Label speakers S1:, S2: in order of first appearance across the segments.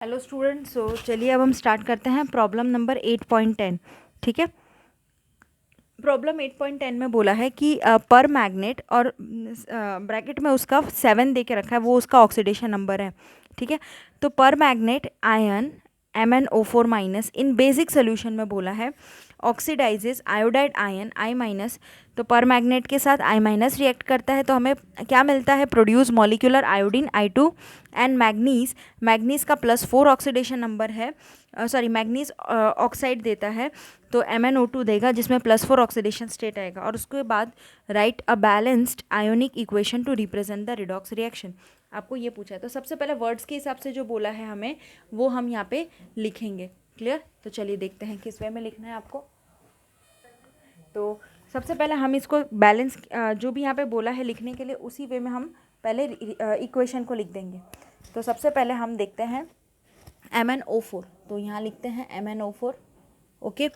S1: Hello students, सो चलिए अब हम स्टार्ट करते हैं प्रॉब्लम नंबर 8.10। ठीक है। प्रॉब्लम 8.10 में बोला है कि पर मैग्नेट और ब्रैकेट में उसका 7 दे के रखा है, वो उसका ऑक्सीडेशन नंबर है। ठीक है। तो पर मैग्नेट आयन MnO4 माइनस इन बेसिक सोल्यूशन में बोला है oxidises iodide ion I minus. तो पर मैग्नेट के साथ I माइनस रिएक्ट करता है तो हमें क्या मिलता है, produce molecular iodine I2 and manganese. Manganese का +4 ऑक्सीडेशन नंबर है, सॉरी मैग्नीज ऑक्साइड देता है तो MnO2 देगा जिसमें +4 ऑक्सीडेशन स्टेट आएगा। और उसके बाद right a balanced ionic equation two represent the redox reaction. आपको ये पूछा है तो सबसे पहले वर्ड्स के हिसाब से जो बोला है हमें वो हम यहाँ पे लिखेंगे। क्लियर। तो चलिए देखते हैं किस वे में लिखना है आपको। तो सबसे पहले हम इसको बैलेंस जो भी यहाँ पे बोला है लिखने के लिए उसी वे में हम पहले इक्वेशन को लिख देंगे। तो सबसे पहले हम देखते हैं MnO4, तो यहाँ लिखते हैं MnO4। ओके।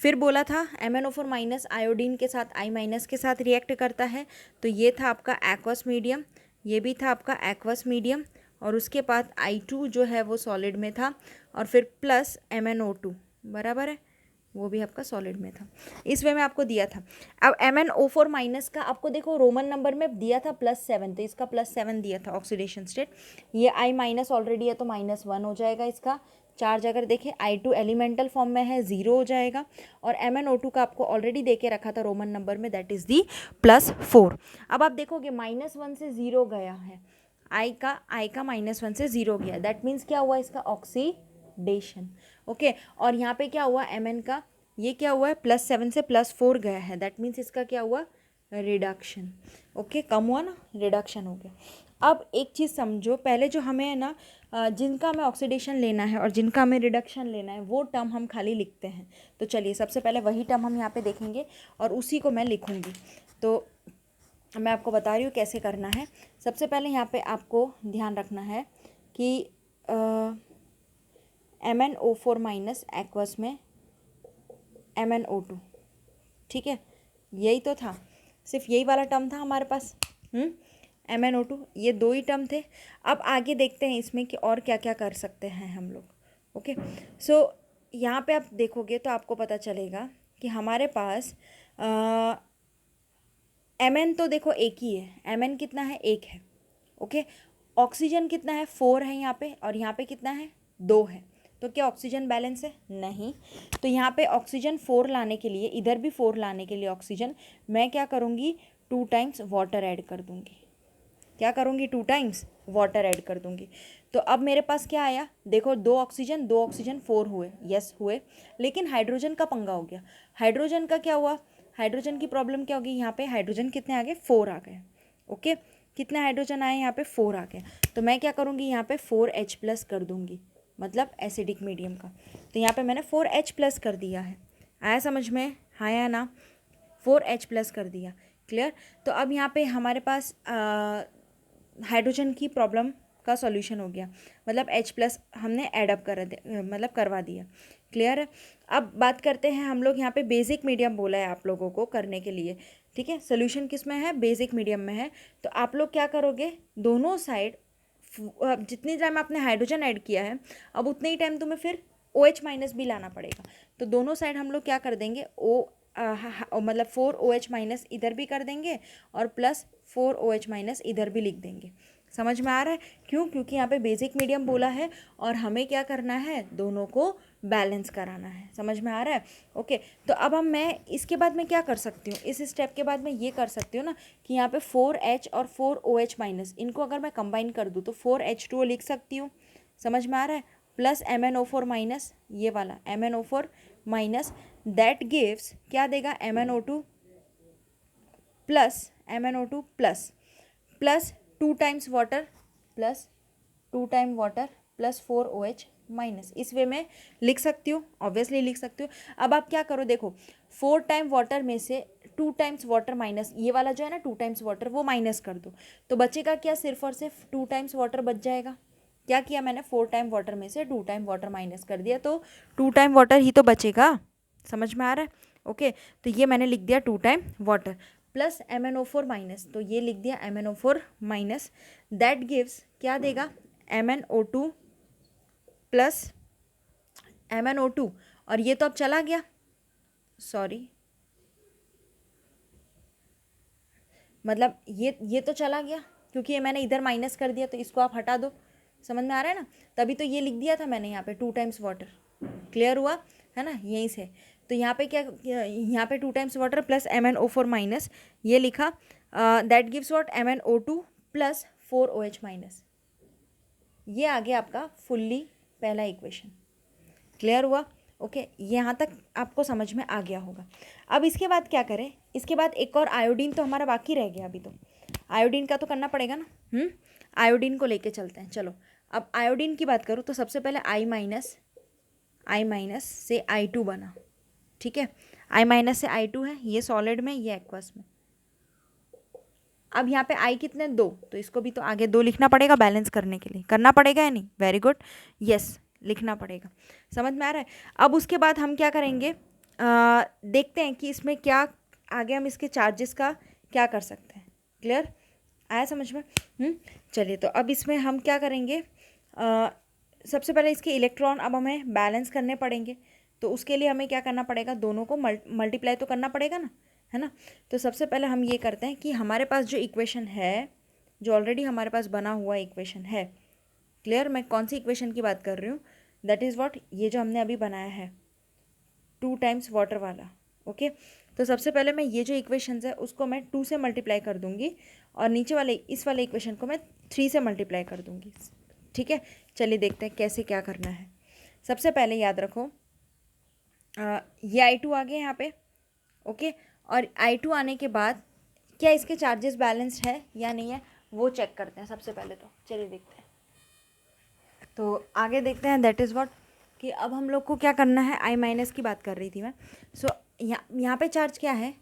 S1: फिर बोला था MnO4 माइनस आयोडीन के साथ I माइनस के साथ रिएक्ट करता है, तो ये था आपका एक्वस मीडियम, ये भी था आपका एक्वस मीडियम, और उसके बाद I2 जो है वो सॉलिड में था, और फिर प्लस MnO2 बराबर है, वो भी आपका सॉलिड में था। इस वे में आपको दिया था। अब MnO4 माइनस का आपको देखो रोमन नंबर में दिया था +7, तो इसका +7 दिया था ऑक्सीडेशन स्टेट। ये I माइनस ऑलरेडी है तो -1 हो जाएगा इसका चार्ज। अगर देखें I2 एलिमेंटल फॉर्म में है 0 हो जाएगा, और MnO2 का आपको ऑलरेडी दे के रखा था रोमन नंबर में, दैट इज़ दी +4। अब आप देखोगे -1 से 0 गया है, I का -1 से 0 गया, दैट मीन्स क्या हुआ इसका ऑक्सीडेशन। ओके। और यहाँ पे क्या हुआ Mn का, ये क्या हुआ है +7 से +4 गया है, दैट मीन्स इसका क्या हुआ रिडक्शन। ओके, कम हुआ ना, रिडक्शन हो गया। अब एक चीज़ समझो, पहले जो हमें है ना जिनका हमें ऑक्सीडेशन लेना है और जिनका हमें रिडक्शन लेना है वो टर्म हम खाली लिखते हैं। तो चलिए सबसे पहले वही टर्म हम यहाँ पे देखेंगे और उसी को मैं लिखूँगी। तो मैं आपको बता रही हूँ कैसे करना है। सबसे पहले यहाँ पे आपको ध्यान रखना है कि MnO4 माइनस एक्वस में MnO2, ठीक है, यही तो था, सिर्फ यही वाला टर्म था हमारे पास। MnO2, ये दो ही टर्म थे। अब आगे देखते हैं इसमें कि और क्या क्या कर सकते हैं हम लोग। ओके। सो यहाँ पे आप देखोगे तो आपको पता चलेगा कि हमारे पास Mn तो देखो एक ही है, Mn कितना है, एक है। ओके। ऑक्सीजन कितना है, 4 है यहाँ पे, और यहाँ पे कितना है, 2 है। तो क्या ऑक्सीजन बैलेंस है, नहीं। तो यहाँ पे ऑक्सीजन 4 लाने के लिए, इधर भी 4 लाने के लिए ऑक्सीजन, मैं क्या करूँगी 2 टाइम्स वाटर ऐड कर दूँगी। क्या करूँगी 2 टाइम्स वाटर ऐड कर दूँगी। तो अब मेरे पास क्या आया, देखो 2 ऑक्सीजन 4 हुए, यस हुए, लेकिन हाइड्रोजन का पंगा हो गया। हाइड्रोजन का क्या हुआ, हाइड्रोजन की प्रॉब्लम क्या होगी, यहाँ पे हाइड्रोजन कितने आ गए, 4 आ गए। ओके। कितने हाइड्रोजन आए यहाँ पे, 4 आ गए। तो मैं क्या करूँगी यहाँ पे 4H+ कर दूँगी, मतलब एसिडिक मीडियम का। तो यहाँ पे मैंने 4H+ कर दिया है। आया समझ में, हाँ या ना, 4H+ कर दिया। क्लियर। तो अब यहाँ पे हमारे पास हाइड्रोजन की प्रॉब्लम का सॉल्यूशन हो गया, मतलब H+ हमने एडअप मतलब करवा दिया। क्लियर है। अब बात करते हैं हम लोग, यहाँ पे बेसिक मीडियम बोला है आप लोगों को करने के लिए। ठीक है, सोल्यूशन किस में है, बेसिक मीडियम में है। तो आप लोग क्या करोगे, दोनों साइड जितनी टाइम आपने हाइड्रोजन ऐड किया है अब उतने ही टाइम तुम्हें फिर OH- भी लाना पड़ेगा। तो दोनों साइड हम लोग क्या कर देंगे, मतलब 4OH- इधर भी कर देंगे और +4OH- इधर भी लिख देंगे। समझ में आ रहा है, क्यों, क्योंकि यहाँ पे बेसिक मीडियम बोला है और हमें क्या करना है, दोनों को बैलेंस कराना है। समझ में आ रहा है। ओके। तो अब मैं इसके बाद में क्या कर सकती हूँ, इस स्टेप के बाद में ये कर सकती हूँ ना कि यहाँ पे 4H और 4OH- इनको अगर मैं कंबाइन कर दूँ तो 4H2O लिख सकती हूँ। समझ में आ रहा है। प्लस MnO4-, ये वाला MnO4-, दैट गिव्स क्या देगा, MnO2 plus plus 2 times water plus 4OH-। इस वे में लिख सकती हूँ, ऑब्वियसली लिख सकती हूँ। अब आप क्या करो, देखो 4 टाइम वाटर में से 2 टाइम्स वाटर माइनस, ये वाला जो है ना 2 टाइम्स वाटर वो माइनस कर दो, तो बचेगा क्या, सिर्फ और सिर्फ 2 टाइम्स वाटर बच जाएगा। क्या किया मैंने, 4 टाइम वाटर में से 2 टाइम वाटर माइनस कर दिया, तो 2 टाइम वाटर ही तो बचेगा। समझ में आ रहा है। ओके। तो ये मैंने लिख दिया 2 टाइम वाटर प्लस MnO4-, तो ये लिख दिया MnO4-, दैट गिव्स क्या देगा, MnO2 प्लस MnO2, और ये तो अब चला गया, सॉरी मतलब ये तो चला गया क्योंकि ये मैंने इधर माइनस कर दिया, तो इसको आप हटा दो। समझ में आ रहा है ना? तभी तो ये लिख दिया था मैंने यहाँ पे 2 टाइम्स वाटर। क्लियर हुआ है ना? यहीं से तो यहाँ पे क्या, यहाँ पे 2 times water plus MnO4 minus, ये लिखा, that gives what, MnO2 plus 4OH minus. ये आ गया आपका फुल्ली पहला इक्वेशन। क्लियर हुआ? ओके, यहाँ तक आपको समझ में आ गया होगा। अब इसके बाद क्या करें? इसके बाद एक और आयोडीन तो हमारा बाकी रह गया। अभी तो आयोडीन का तो करना पड़ेगा ना। आयोडीन को लेके चलते हैं। चलो, अब आयोडीन की बात करूँ तो सबसे पहले I माइनस से I2 बना, ठीक है। I माइनस से I2 है, ये सॉलिड में, ये एक्वस में। अब यहाँ पे I कितने, 2, तो इसको भी तो आगे 2 लिखना पड़ेगा बैलेंस करने के लिए। करना पड़ेगा या नहीं? वेरी गुड, यस, लिखना पड़ेगा। समझ में आ रहा है? अब उसके बाद हम क्या करेंगे, देखते हैं कि इसमें क्या आगे हम इसके चार्जेस का क्या कर सकते हैं। क्लियर आया समझ में? चलिए, तो अब इसमें हम क्या करेंगे, सबसे पहले इसके इलेक्ट्रॉन अब हमें बैलेंस करने पड़ेंगे। तो उसके लिए हमें क्या करना पड़ेगा, दोनों को मल्टीप्लाई तो करना पड़ेगा ना, है ना। तो सबसे पहले हम ये करते हैं कि हमारे पास जो इक्वेशन है, जो ऑलरेडी हमारे पास बना हुआ इक्वेशन है, क्लियर, मैं कौन सी इक्वेशन की बात कर रही हूँ, दैट इज़ व्हाट, ये जो हमने अभी बनाया है 2 टाइम्स वाटर वाला। ओके, तो सबसे पहले मैं ये जो इक्वेशंस है उसको मैं 2 से मल्टीप्लाई कर दूंगी, और नीचे वाले इस वाले इक्वेशन को मैं 3 से मल्टीप्लाई कर दूंगी। ठीक है, चलिए देखते हैं कैसे क्या करना है। सबसे पहले याद रखो, ये I2 आ गया यहाँ पे। ओके, और I2 आने के बाद क्या इसके चार्जेस बैलेंस्ड है या नहीं है वो चेक करते हैं सबसे पहले। तो चलिए देखते हैं। तो आगे देखते हैं, दैट इज़ व्हाट, कि अब हम लोग को क्या करना है। I माइनस की बात कर रही थी मैं। सो यहाँ पे चार्ज क्या है,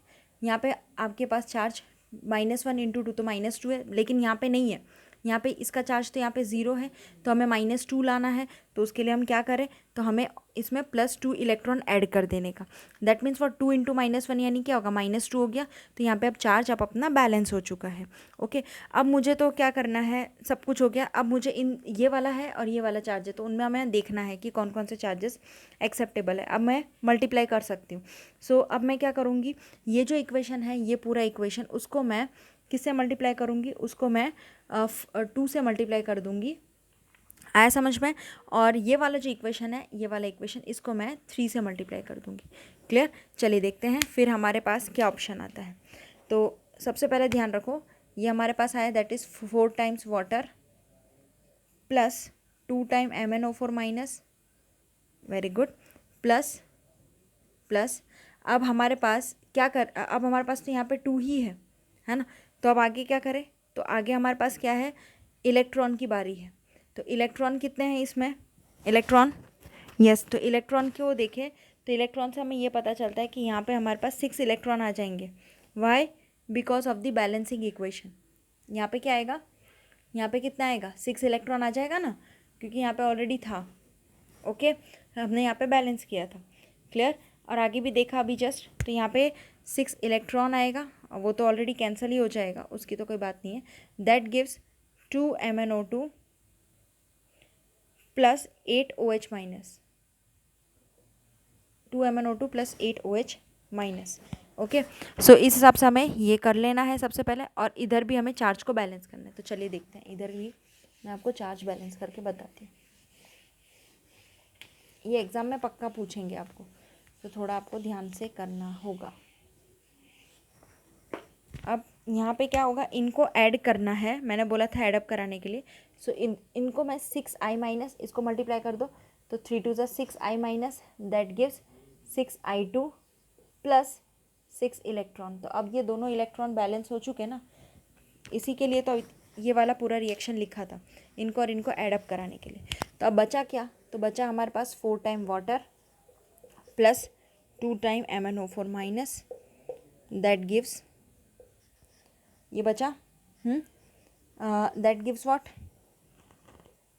S1: यहाँ पे आपके पास चार्ज -1 × 2 तो -2 है, लेकिन यहाँ पे नहीं है। यहाँ पे इसका चार्ज तो यहाँ पे 0 है, तो हमें -2 लाना है। तो उसके लिए हम क्या करें, तो हमें इसमें +2 इलेक्ट्रॉन ऐड कर देने का। दैट मीन्स फॉर 2 × -1 यानी क्या होगा, -2 हो गया। तो यहाँ पे अब चार्ज अब अपना बैलेंस हो चुका है। ओके, अब मुझे तो क्या करना है, सब कुछ हो गया। अब मुझे ये वाला है और ये वाला चार्ज है, तो उनमें हमें देखना है कि कौन कौन से चार्जेस एक्सेप्टेबल है। अब मैं मल्टीप्लाई कर सकती हूँ। सो अब मैं क्या करूँगी, ये जो इक्वेशन है, ये पूरा इक्वेशन, उसको मैं किससे मल्टीप्लाई करूँगी, उसको मैं 2 से मल्टीप्लाई कर दूँगी। आया समझ में? और ये वाला जो इक्वेशन है, ये वाला इक्वेशन, इसको मैं 3 से मल्टीप्लाई कर दूँगी। क्लियर? चलिए देखते हैं फिर हमारे पास क्या ऑप्शन आता है। तो सबसे पहले ध्यान रखो, ये हमारे पास आया, that is 4 times water plus 2 time MnO4 minus, very good, plus अब हमारे पास क्या अब हमारे पास तो यहाँ पे 2 ही है ना। तो अब आगे क्या करें, तो आगे हमारे पास क्या है, इलेक्ट्रॉन की बारी है। तो इलेक्ट्रॉन कितने हैं इसमें, इलेक्ट्रॉन, यस, तो इलेक्ट्रॉन को देखें तो इलेक्ट्रॉन से हमें ये पता चलता है कि यहाँ पे हमारे पास 6 इलेक्ट्रॉन आ जाएंगे। Why? Because of the balancing equation. यहाँ पे क्या आएगा, यहाँ पे कितना आएगा, 6 इलेक्ट्रॉन आ जाएगा ना, क्योंकि यहाँ पे ऑलरेडी था। ओके, हमने यहाँ पे बैलेंस किया था। क्लियर? और आगे भी देखा अभी जस्ट, तो यहाँ पे 6 इलेक्ट्रॉन आएगा, और वो तो ऑलरेडी कैंसिल ही हो जाएगा, उसकी तो कोई बात नहीं है। That gives 2 MnO2 plus 8 OH minus, 2 MnO2 plus 8 OH minus. Okay, so इस हिसाब से हमें ये कर लेना है सबसे पहले, और इधर भी हमें चार्ज को बैलेंस करना है। तो चलिए देखते हैं, इधर भी मैं आपको चार्ज बैलेंस करके बताती हूँ। ये एग्ज़ाम में पक्का पूछेंगे आपको, तो थोड़ा आपको ध्यान से करना होगा। अब यहाँ पे क्या होगा, इनको ऐड करना है, मैंने बोला था ऐड अप कराने के लिए। सो इनको मैं 6I माइनस, इसको मल्टीप्लाई कर दो, तो 3 2 ज़ा 6I minus, that gives 6I2 plus 6 electron. तो अब ये दोनों इलेक्ट्रॉन बैलेंस हो चुके ना, इसी के लिए तो ये वाला पूरा रिएक्शन लिखा था, इनको और इनको ऐड अप कराने के लिए। तो अब बचा क्या, तो बचा हमारे पास 4 time water plus 2 time MnO4 minus, that gives, ये बचा, that gives what,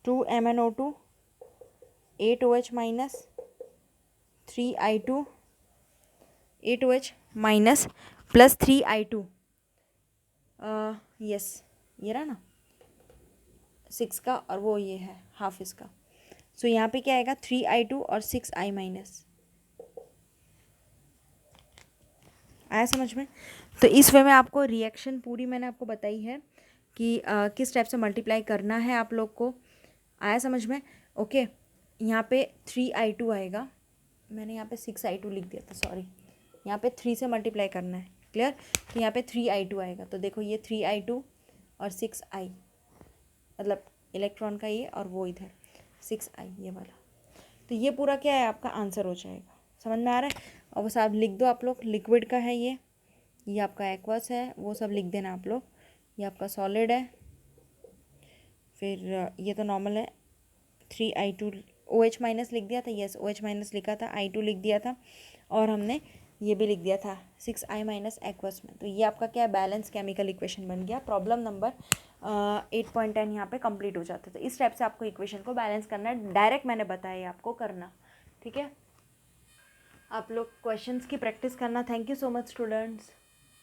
S1: 2 MnO2 8 OH minus 3I2 8 OH minus plus 3I2, yes, ये रहा ना 6 का, और वो ये है हाफ इसका। सो यहाँ पे क्या आएगा 3i2 और 6i माइनस। आया समझ में? तो इस वे में आपको रिएक्शन पूरी मैंने आपको बताई है कि किस टाइप से मल्टीप्लाई करना है आप लोग को। आया समझ में? ओके, यहाँ पे 3i2 आएगा, मैंने यहाँ पे 6i2 लिख दिया था, सॉरी, यहाँ पे 3 से मल्टीप्लाई करना है। क्लियर? तो यहाँ पे 3i2 आएगा, तो देखो ये 3i2 और 6i, मतलब इलेक्ट्रॉन का ये और वो इधर 6i ये वाला। तो ये पूरा क्या है आपका आंसर हो जाएगा। समझ में आ रहा है? और बस आप लिख दो, आप लोग लिक्विड का है ये आपका एक्वस है, वो सब लिख देना आप लोग। ये आपका सॉलिड है, फिर ये तो नॉर्मल है। 3i2 OH माइनस लिख दिया था, यस OH माइनस लिखा था, i2 लिख दिया था, और हमने ये भी लिख दिया था 6i माइनस एक्वस में। तो ये आपका क्या बैलेंस केमिकल इक्वेशन बन गया। प्रॉब्लम नंबर 8.10 यहाँ पे कंप्लीट हो जाता है। तो इस टाइप से आपको इक्वेशन को बैलेंस करना है, डायरेक्ट मैंने बताया आपको करना। ठीक है, आप लोग क्वेश्चंस की प्रैक्टिस करना। Thank you so much students.